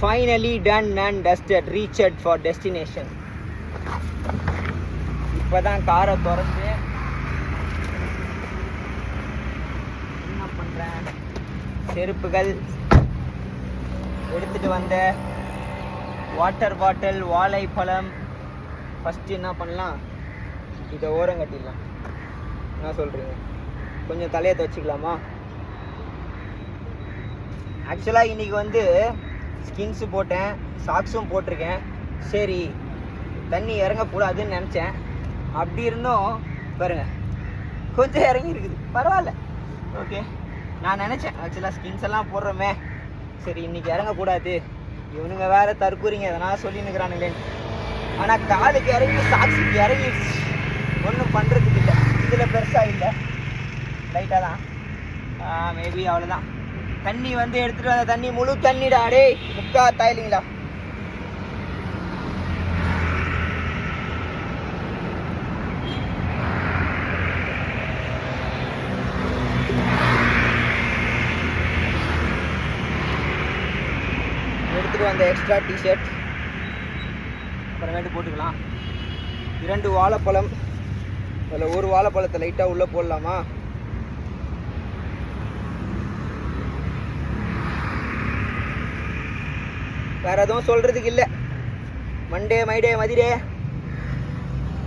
finally done and dusted, reached for destination. இப்போதான் காரை திறந்து என்ன பண்ணுறேன், செருப்புகள் எடுத்துகிட்டு வந்த வாட்டர் பாட்டில், வாழைப்பழம். ஃபஸ்ட்டு என்ன பண்ணலாம், இதை ஓரம் கட்டிடலாம். என்ன சொல்கிறீங்க? கொஞ்சம் தலையை துவச்சிக்கலாமா? ஆக்சுவலாக இன்றைக்கி வந்து ஸ்கின்ஸு போட்டேன், சாக்ஸும் போட்டிருக்கேன். சரி தண்ணி இறங்கக்கூடாதுன்னு நினச்சேன். அப்படி இருந்தும் பாருங்க கொஞ்சம் இறங்கி இருக்குது, பரவாயில்ல. ஓகே, நான் நினச்சேன் ஆக்சுவலாக ஸ்கின்ஸ் எல்லாம் போடுறோமே, சரி இன்றைக்கி இறங்கக்கூடாது, இவனுங்க வேறு தற்கூறிங்க எதனால் சொல்லின்னுக்கிறானுங்களேன்னு. ஆனால் காலுக்கு இறங்கி சாக்ஸுக்கு இறங்கிடுச்சு. ஒன்றும் பண்ணுறதுக்கு இல்லை, இதில் பெருசாக இல்லை, லைட்டாக தான். மேபி அவ்வளோதான். தண்ணி வந்து எடுத்துகிட்டு வந்த தண்ணி முழு தண்ணிடா, டே முக்கா தாயிலிங்களா. எடுத்துகிட்டு வந்த எக்ஸ்ட்ரா டிஷர்ட் அப்புறமேட்டு போட்டுக்கலாம். 2 வாழைப்பழம், அதில் ஒரு வாழைப்பழத்தை லைட்டாக உள்ளே போடலாமா? வேறு எதுவும் சொல்கிறதுக்கு இல்லை. மண்டே மைடே மதிடே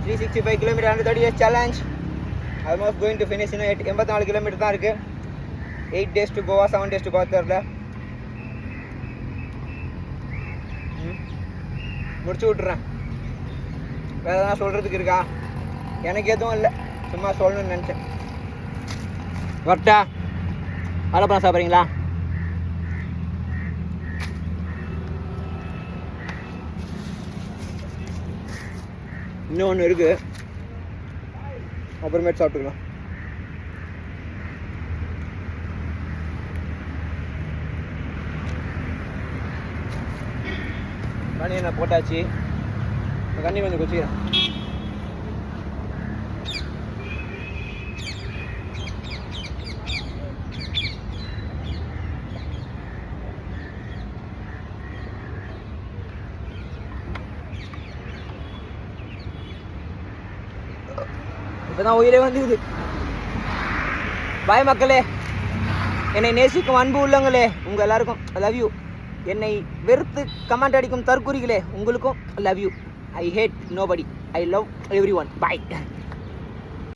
365 kilometre 130 days challenge. Almost going to finish. இன்னும் 84 கிலோமீட்டர் தான் இருக்குது. 8 days to Goa, 7 days to கோத்தரில் முடிச்சு விட்டுறேன். வேறு எதனா சொல்கிறதுக்கு இருக்கா? எனக்கு எதுவும் இல்லை, சும்மா சொல்லணும்னு நினச்சேன். வரட்டா? வாழைப்பழம் சாப்பிட்றீங்களா? இன்னும் ஒன்று இருக்குது, அப்புறமேட்டு சாப்பிட்டுக்கலாம். தண்ணி என்ன போட்டாச்சு, தண்ணி கொஞ்சம் குச்சிக்கிறேன். இப்போதான் உயிரே வந்துக்குது. பாய் மக்களே, என்னை நேசிக்கும் அன்பு உள்ளங்களே, உங்கள் எல்லாருக்கும் லவ் யூ. என்னை வெறுத்து கமெண்ட் அடிக்கும் தற்கூறிகளே, உங்களுக்கும் love you. I hate nobody, I love everyone. Bye.